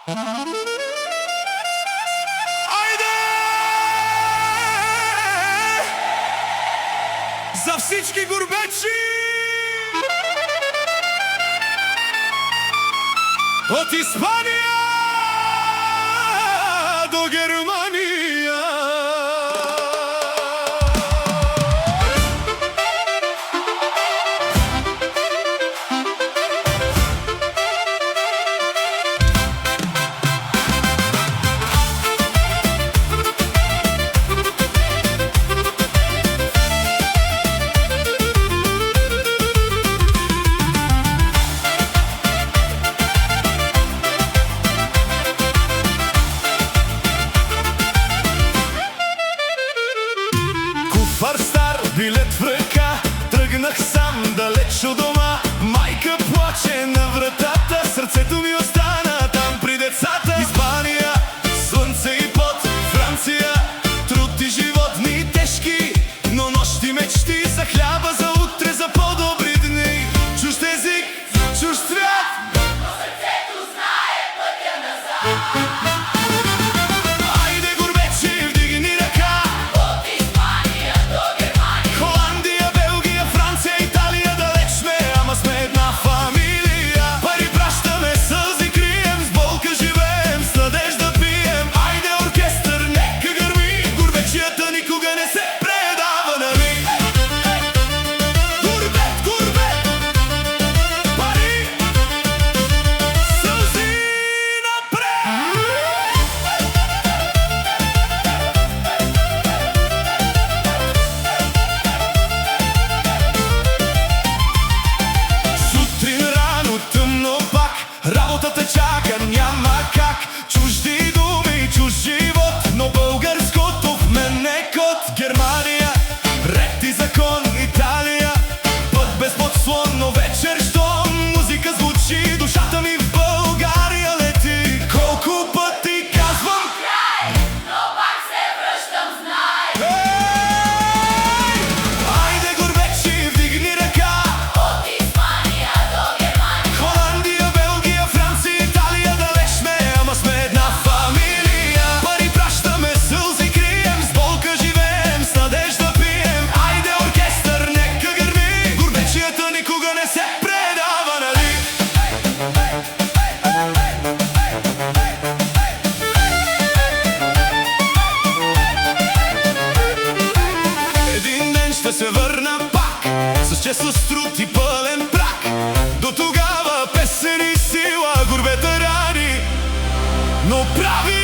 Ајде! За всички гурбечи! Од Испанија до Германија. Куфар стар, билет в ръка, тръгнах сам далеч от дома. Майка плаче на вратата, сърцето ми остана там при децата. Испания, слънце и пот, Франция, труд и живот дни тежки, но нощи мечти за хляба, за утре, за по-добри дни. Чужд език, чужд свят, но сърцето знае пътя назад. Работата чака, няма как. Чужди думи, чуж живот, но българското в мен е код. Германия, ред и закон, Италия, път без подслон, но вечер щом музика звучи, душата ми в България лети. Колко пъти казвам край, но пак се връщам, знай. Айде гурбечи, вдигни ръка, от Испания до Германия. Холандия, Белгия, Франция, Италия, далеч сме, ама сме една фамилия. Пари пращаме, сълзи крием, с болка живеем, с надежда пием. Айде оркестър, нека гърми, гурбечията никога не се предава, нали? Един ден ще се върна пак, с чест, с труд и пълен прак. До тогава песен и сила, гурбета рани, но прави